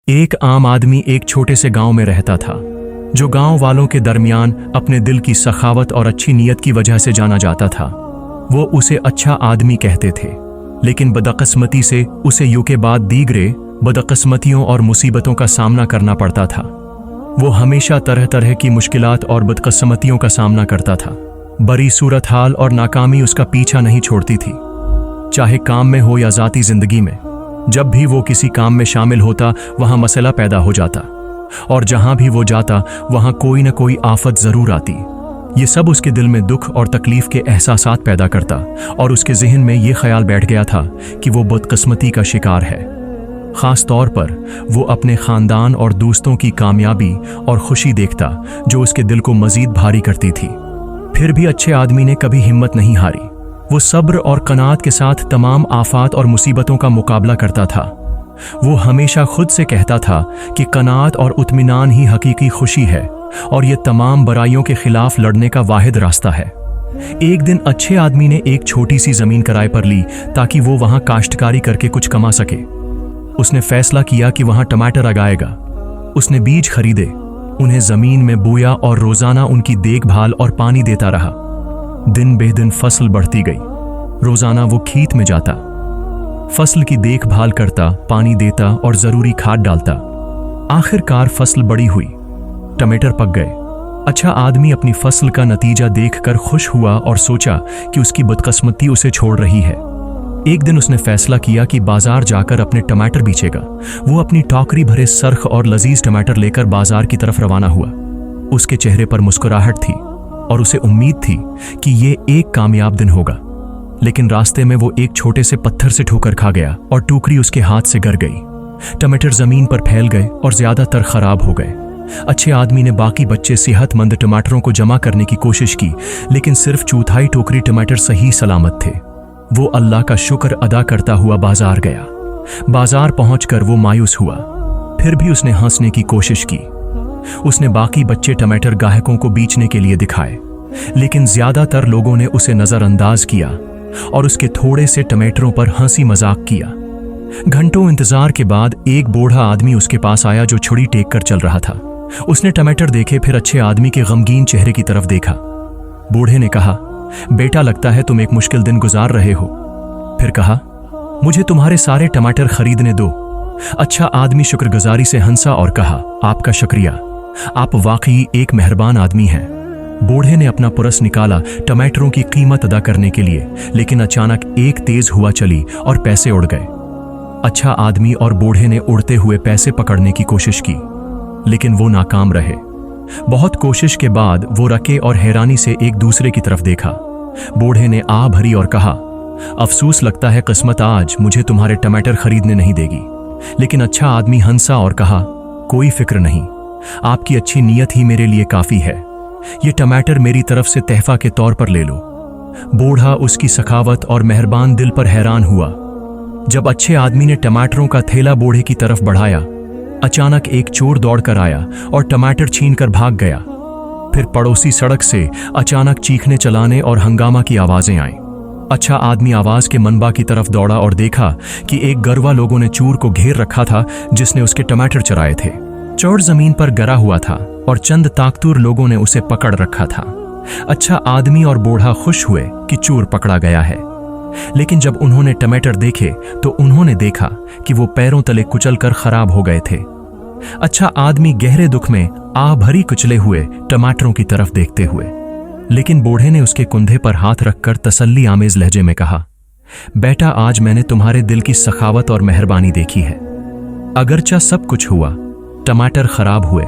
एक आम आदमी एक छोटे से गांव में रहता था, जो गांव वालों के दरमियान अपने दिल की सखावत और अच्छी नीयत की वजह से जाना जाता था। वो उसे अच्छा आदमी कहते थे, लेकिन बदकिस्मती से उसे यूं के बाद दीगरे बदकिस्मतियों और मुसीबतों का सामना करना पड़ता था। वो हमेशा तरह तरह की मुश्किलात और बदकिस्मतियों का सामना करता था। बड़ी सूरत हाल और नाकामी उसका पीछा नहीं छोड़ती थी, चाहे काम में हो या ज़ाती ज़िंदगी में। जब भी वो किसी काम में शामिल होता, वहाँ मसला पैदा हो जाता, और जहाँ भी वो जाता वहाँ कोई न कोई आफत ज़रूर आती। ये सब उसके दिल में दुख और तकलीफ़ के एहसासात पैदा करता, और उसके जहन में ये ख्याल बैठ गया था कि वो बदकिस्मती का शिकार है। ख़ास तौर पर वो अपने ख़ानदान और दोस्तों की कामयाबी और खुशी देखता, जो उसके दिल को मज़ीद भारी करती थी। फिर भी अच्छे आदमी ने कभी हिम्मत नहीं हारी। वो सब्र और कनात के साथ तमाम आफात और मुसीबतों का मुकाबला करता था। वो हमेशा खुद से कहता था कि कनात और इत्मीनान ही हकीकी खुशी है, और ये तमाम बुराइयों के खिलाफ लड़ने का वाहिद रास्ता है। एक दिन अच्छे आदमी ने एक छोटी सी जमीन किराए पर ली, ताकि वो वहां काश्तकारी करके कुछ कमा सके। उसने फैसला किया कि वहां टमाटर उगाएगा। उसने बीज खरीदे, उन्हें जमीन में बोया और रोजाना उनकी देखभाल और पानी देता रहा। दिन बे दिन फसल बढ़ती गई। रोजाना वो खेत में जाता, फसल की देखभाल करता, पानी देता और जरूरी खाद डालता। आखिरकार फसल बड़ी हुई, टमाटर पक गए। अच्छा आदमी अपनी फसल का नतीजा देखकर खुश हुआ और सोचा कि उसकी बदकिस्मती उसे छोड़ रही है। एक दिन उसने फैसला किया कि बाजार जाकर अपने टमाटर बेचेगा। वो अपनी टोकरी भरे सरख और लजीज टमाटर लेकर बाजार की तरफ रवाना हुआ। उसके चेहरे पर मुस्कुराहट थी और उसे उम्मीद थी कि ये एक कामयाब दिन होगा। लेकिन रास्ते में वो एक छोटे से पत्थर से ठोकर खा गया और टोकरी उसके हाथ से गिर गई। टमाटर जमीन पर फैल गए और ज्यादातर खराब हो गए। अच्छे आदमी ने बाकी बच्चे सेहतमंद टमाटरों को जमा करने की कोशिश की, लेकिन सिर्फ चौथाई टोकरी टमाटर सही सलामत थे। वो अल्लाह का शुक्र अदा करता हुआ बाजार गया। बाजार पहुंचकर वो मायूस हुआ, फिर भी उसने हंसने की कोशिश की। उसने बाकी बच्चे टमाटर ग्राहकों को बेचने के लिए दिखाए, लेकिन ज्यादातर लोगों ने उसे नजरअंदाज किया और उसके थोड़े से टमाटरों पर हंसी मजाक किया। घंटों इंतजार के बाद एक बूढ़ा आदमी उसके पास आया, जो छुरी टेक कर चल रहा था। उसने टमाटर देखे, फिर अच्छे आदमी के गमगीन चेहरे की तरफ देखा। बूढ़े ने कहा, बेटा लगता है तुम एक मुश्किल दिन गुजार रहे हो। फिर कहा, मुझे तुम्हारे सारे टमाटर खरीदने दो। अच्छा आदमी शुक्रगुजारी से हंसा और कहा, आपका शुक्रिया, आप वाकई एक मेहरबान आदमी हैं। बूढ़े ने अपना पुरस निकाला टमाटरों की कीमत अदा करने के लिए, लेकिन अचानक एक तेज हवा चली और पैसे उड़ गए। अच्छा आदमी और बूढ़े ने उड़ते हुए पैसे पकड़ने की कोशिश की, लेकिन वो नाकाम रहे। बहुत कोशिश के बाद वो रके और हैरानी से एक दूसरे की तरफ देखा। बूढ़े ने आह भरी और कहा, अफसोस लगता है किस्मत आज मुझे तुम्हारे टमाटर खरीदने नहीं देगी। लेकिन अच्छा आदमी हंसा और कहा, कोई फिक्र नहीं, आपकी अच्छी नीयत ही मेरे लिए काफी है। ये टमाटर मेरी तरफ से तहफा के तौर पर ले लो। बूढ़ा उसकी सखावत और मेहरबान दिल पर हैरान हुआ। जब अच्छे आदमी ने टमाटरों का थैला बूढ़े की तरफ बढ़ाया, अचानक एक चोर दौड़कर आया और टमाटर छीनकर भाग गया। फिर पड़ोसी सड़क से अचानक चीखने चलाने और हंगामा की आवाजें आईं। अच्छा आदमी आवाज के मनबा की तरफ दौड़ा और देखा कि एक गरवा लोगों ने चोर को घेर रखा था, जिसने उसके टमाटर चुराए थे। चोर जमीन पर गिरा हुआ था और चंद ताकतूर लोगों ने उसे पकड़ रखा था। अच्छा आदमी और बूढ़ा खुश हुए कि चोर पकड़ा गया है, लेकिन जब उन्होंने टमाटर देखे तो उन्होंने देखा कि वो पैरों तले कुचलकर खराब हो गए थे। अच्छा आदमी गहरे दुख में आह भरी कुचले हुए टमाटरों की तरफ देखते हुए, लेकिन बूढ़े ने उसके कुंधे पर हाथ रखकर तसल्ली आमेज लहजे में कहा, बेटा आज मैंने तुम्हारे दिल की सखावत और मेहरबानी देखी है। अगरचा सब कुछ हुआ, टमाटर खराब हुए,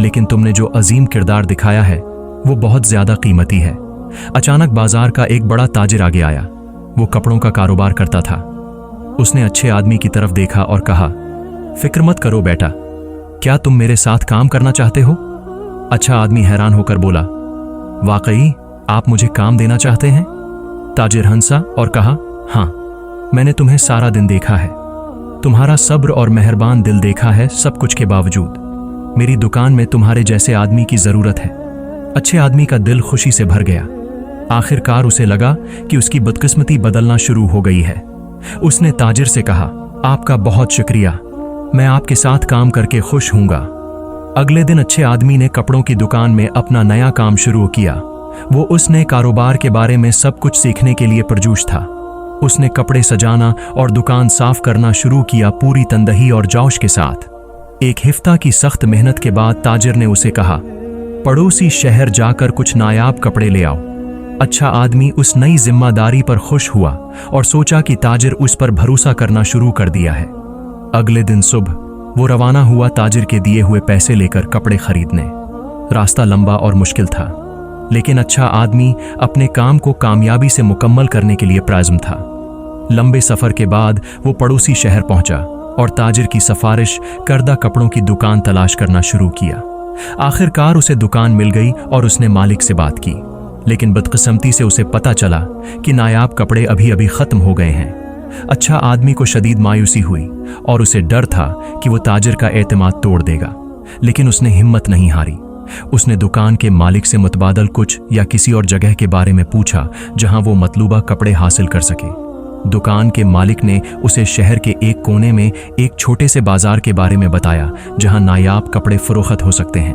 लेकिन तुमने जो अजीम किरदार दिखाया है वो बहुत ज्यादा कीमती है। अचानक बाजार का एक बड़ा ताजिर आगे आया। वो कपड़ों का कारोबार करता था। उसने अच्छे आदमी की तरफ देखा और कहा, फिक्र मत करो बेटा, क्या तुम मेरे साथ काम करना चाहते हो? अच्छा आदमी हैरान होकर बोला, वाकई आप मुझे काम देना चाहते हैं? ताजिर हंसा और कहा, हाँ, मैंने तुम्हें सारा दिन देखा है, तुम्हारा सब्र और मेहरबान दिल देखा है। सब कुछ के बावजूद मेरी दुकान में तुम्हारे जैसे आदमी की जरूरत है। अच्छे आदमी का दिल खुशी से भर गया। आखिरकार उसे लगा कि उसकी बदकिस्मती बदलना शुरू हो गई है। उसने ताजिर से कहा, आपका बहुत शुक्रिया, मैं आपके साथ काम करके खुश हूंगा। अगले दिन अच्छे आदमी ने कपड़ों की दुकान में अपना नया काम शुरू किया। वो उस नए कारोबार के बारे में सब कुछ सीखने के लिए पुरजोश था। उसने कपड़े सजाना और दुकान साफ करना शुरू किया, पूरी तंदही और जोश के साथ। एक हफ्ता की सख्त मेहनत के बाद ताजिर ने उसे कहा, पड़ोसी शहर जाकर कुछ नायाब कपड़े ले आओ। अच्छा आदमी उस नई जिम्मेदारी पर खुश हुआ और सोचा कि ताजिर उस पर भरोसा करना शुरू कर दिया है। अगले दिन सुबह वो रवाना हुआ ताजिर के दिए हुए पैसे लेकर कपड़े खरीदने। रास्ता लंबा और मुश्किल था, लेकिन अच्छा आदमी अपने काम को कामयाबी से मुकम्मल करने के लिए प्राज़म था। लंबे सफर के बाद वो पड़ोसी शहर पहुंचा और ताजिर की सिफारिश करदा कपड़ों की दुकान तलाश करना शुरू किया। आखिरकार उसे दुकान मिल गई और उसने मालिक से बात की, लेकिन बदकिस्मती से उसे पता चला कि नायाब कपड़े अभी अभी खत्म हो गए हैं। अच्छा आदमी को शदीद मायूसी हुई और उसे डर था कि वो ताजिर का एतमाद तोड़ देगा, लेकिन उसने हिम्मत नहीं हारी। उसने दुकान के मालिक से मुतबादल कुछ या किसी और जगह के बारे में पूछा जहां वो मतलूबा कपड़े हासिल कर सके। दुकान के मालिक ने उसे शहर के एक कोने में एक छोटे से बाजार के बारे में बताया जहां नायाब कपड़े फरोख्त हो सकते हैं।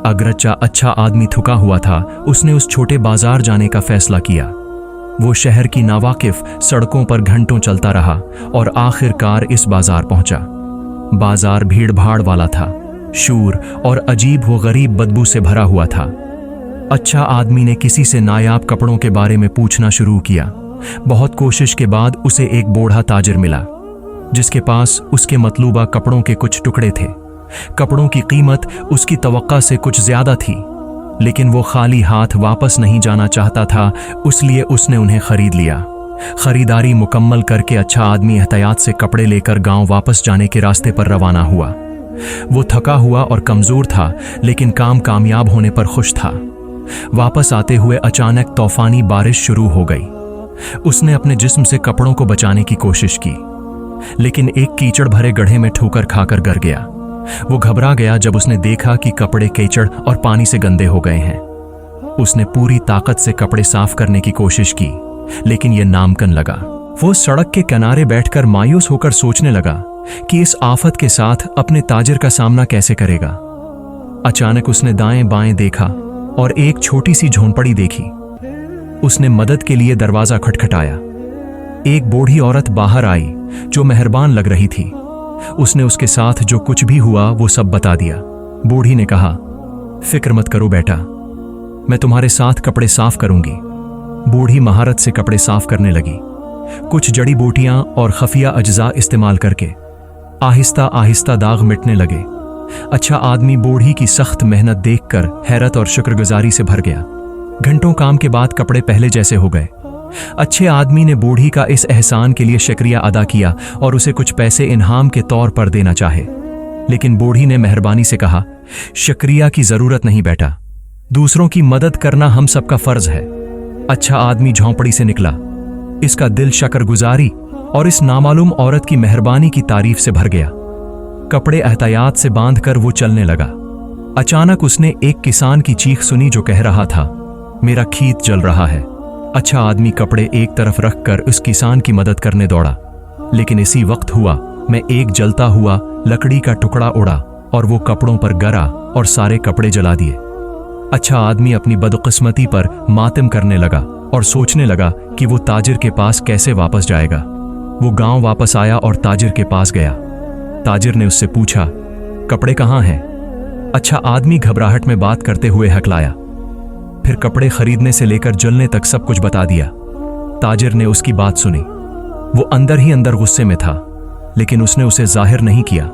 अगरचा अच्छा आदमी थका हुआ था, उसने उस छोटे बाजार जाने का फैसला किया। वो शहर की नावाकिफ सड़कों पर घंटों चलता रहा और आखिरकार इस बाजार पहुंचा। बाजार भीड़ भाड़ वाला था, शूर और अजीब व गरीब बदबू से भरा हुआ था। अच्छा आदमी ने किसी से नायाब कपड़ों के बारे में पूछना शुरू किया। बहुत कोशिश के बाद उसे एक बूढ़ा ताजिर मिला, जिसके पास उसके मतलूबा कपड़ों के कुछ टुकड़े थे। कपड़ों की कीमत उसकी तवक्का से कुछ ज्यादा थी, लेकिन वो खाली हाथ वापस नहीं जाना चाहता था, इसलिए उसने उन्हें खरीद लिया। खरीदारी मुकम्मल करके अच्छा आदमी एहतियात से कपड़े लेकर गांव वापस जाने के रास्ते पर रवाना हुआ। वो थका हुआ और कमजोर था, लेकिन काम कामयाब होने पर खुश था। वापस आते हुए अचानक तूफानी बारिश शुरू हो गई। उसने अपने जिस्म से कपड़ों को बचाने की कोशिश की, लेकिन एक कीचड़ भरे गड्ढे में ठोकर खाकर गिर गया। वो घबरा गया जब उसने देखा कि कपड़े कीचड़ और पानी से गंदे हो गए हैं। उसने पूरी ताकत से कपड़े साफ करने की कोशिश की, लेकिन यह नामुमकिन लगा। वो सड़क के किनारे बैठकर मायूस होकर सोचने लगा कि इस आफत के साथ अपने ताजिर का सामना कैसे करेगा। अचानक उसने दाएं बाएं देखा और एक छोटी सी झोंपड़ी देखी। उसने मदद के लिए दरवाजा खटखटाया। एक बूढ़ी औरत बाहर आई जो मेहरबान लग रही थी। उसने उसके साथ जो कुछ भी हुआ वो सब बता दिया। बूढ़ी ने कहा, फिक्र मत करो बेटा, मैं तुम्हारे साथ कपड़े साफ करूंगी। बूढ़ी महारत से कपड़े साफ करने लगी, कुछ जड़ी बूटियां और खफिया अज्जा इस्तेमाल करके। आहिस्ता आहिस्ता दाग मिटने लगे। अच्छा आदमी बूढ़ी की सख्त मेहनत देखकर हैरत और शुक्रगुजारी से भर गया। घंटों काम के बाद कपड़े पहले जैसे हो गए। अच्छे आदमी ने बूढ़ी का इस एहसान के लिए शुक्रिया अदा किया और उसे कुछ पैसे इनाम के तौर पर देना चाहे, लेकिन बूढ़ी ने मेहरबानी से कहा, शुक्रिया की जरूरत नहीं बेटा, दूसरों की मदद करना हम सबका फर्ज है। अच्छा आदमी झोंपड़ी से निकला। इसका दिल शुक्रगुजारी और इस नामालूम औरत की मेहरबानी की तारीफ से भर गया। कपड़े एहतियात से बांधकर वो चलने लगा। अचानक उसने एक किसान की चीख सुनी जो कह रहा था, मेरा खेत जल रहा है। अच्छा आदमी कपड़े एक तरफ रखकर उस किसान की मदद करने दौड़ा, लेकिन इसी वक्त हुआ मैं एक जलता हुआ लकड़ी का टुकड़ा उड़ा और वो कपड़ों पर गिरा और सारे कपड़े जला दिए। अच्छा आदमी अपनी बदकिस्मती पर मातम करने लगा और सोचने लगा कि वो ताजिर के पास कैसे वापस जाएगा। वो गांव वापस आया और ताजिर के पास गया। ताजिर ने उससे पूछा, कपड़े कहाँ हैं? अच्छा आदमी घबराहट में बात करते हुए हकलाया, फिर कपड़े खरीदने से लेकर जलने तक सब कुछ बता दिया। ताजिर ने उसकी बात सुनी। वो अंदर ही अंदर गुस्से में था, लेकिन उसने उसे जाहिर नहीं किया।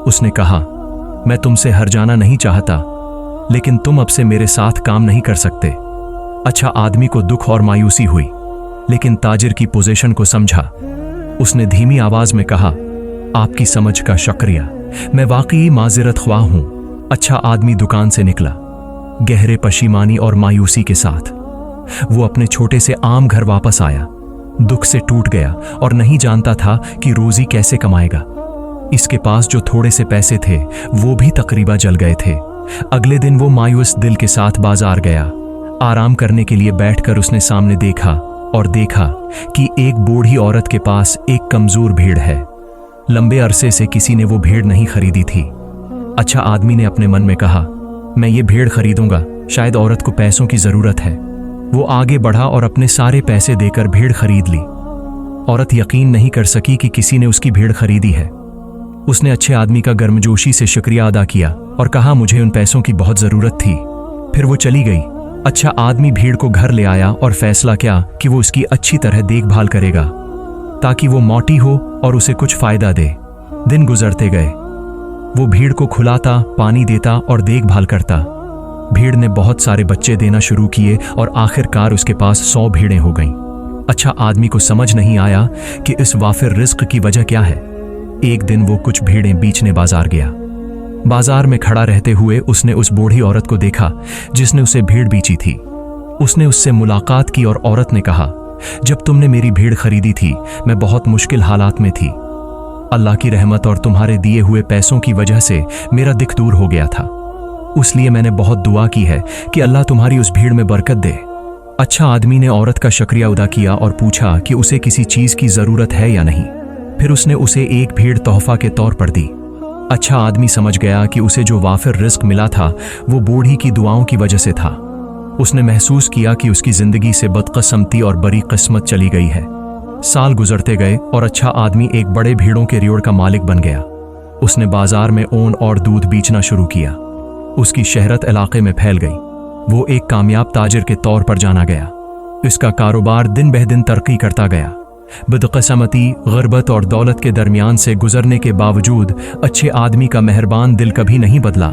उसने कहा, मैं तुमसे हर जाना नहीं चाहता, लेकिन तुम अब से मेरे साथ काम नहीं कर सकते। अच्छा आदमी को दुख और मायूसी हुई, लेकिन ताजिर की पोजीशन को समझा। उसने धीमी आवाज में कहा, आपकी समझ का शुक्रिया, मैं वाकई माजिरत ख्वाह हूं। अच्छा आदमी दुकान से निकला, गहरे पशीमानी और मायूसी के साथ। वो अपने छोटे से आम घर वापस आया, दुख से टूट गया और नहीं जानता था कि रोजी कैसे कमाएगा। इसके पास जो थोड़े से पैसे थे वो भी तकरीबा जल गए थे। अगले दिन वो मायूस दिल के साथ बाजार गया। आराम करने के लिए बैठकर उसने सामने देखा और देखा कि एक बूढ़ी औरत के पास एक कमजोर भेड़ है। लंबे अरसे से किसी ने वो भेड़ नहीं खरीदी थी। अच्छा आदमी ने अपने मन में कहा, मैं ये भेड़ खरीदूंगा, शायद औरत को पैसों की जरूरत है। वो आगे बढ़ा और अपने सारे पैसे देकर भेड़ खरीद ली। औरत यकीन नहीं कर सकी कि किसी ने उसकी भेड़ खरीदी है। उसने अच्छे आदमी का गर्मजोशी से शुक्रिया अदा किया और कहा, मुझे उन पैसों की बहुत जरूरत थी। फिर वो चली गई। अच्छा आदमी भीड़ को घर ले आया और फैसला किया कि वो उसकी अच्छी तरह देखभाल करेगा ताकि वो मोटी हो और उसे कुछ फायदा दे। दिन गुजरते गए। वो भीड़ को खुलाता, पानी देता और देखभाल करता। भीड़ ने बहुत सारे बच्चे देना शुरू किए और आखिरकार उसके पास 100 भीड़ें हो गईं। अच्छा आदमी को समझ नहीं आया कि इस वाफिर रिस्क की वजह क्या है। एक दिन वो कुछ भीड़ें बेचने बाजार गया। बाजार में खड़ा रहते हुए उसने उस बूढ़ी औरत को देखा जिसने उसे भीड़ बेची थी। उसने उससे मुलाकात की और औरत ने कहा, जब तुमने मेरी भीड़ खरीदी थी मैं बहुत मुश्किल हालात में थी। अल्लाह की रहमत और तुम्हारे दिए हुए पैसों की वजह से मेरा दिख दूर हो गया था, इसलिए मैंने बहुत दुआ की है कि अल्लाह तुम्हारी उस भीड़ में बरकत दे। अच्छा आदमी ने औरत का शुक्रिया अदा किया और पूछा कि उसे किसी चीज की जरूरत है या नहीं। फिर उसने उसे एक भीड़ तोहफा के तौर पर दी। अच्छा आदमी समझ गया कि उसे जो वाफिर रिस्क मिला था वो बूढ़ी की दुआओं की वजह से था। उसने महसूस किया कि उसकी जिंदगी से बदकिस्मती और बड़ी किस्मत चली गई है। साल गुजरते गए और अच्छा आदमी एक बड़े भीड़ों के रियोड़ का मालिक बन गया। उसने बाजार में ऊन और दूध बेचना शुरू किया। उसकी शहरत इलाके में फैल गई। वो एक कामयाब ताजिर के तौर पर जाना गया। इसका कारोबार दिन बह दिन तरक्की करता गया। बदकिस्मती, गुर्बत और दौलत के दरमियान से गुजरने के बावजूद अच्छे आदमी का मेहरबान दिल कभी नहीं बदला।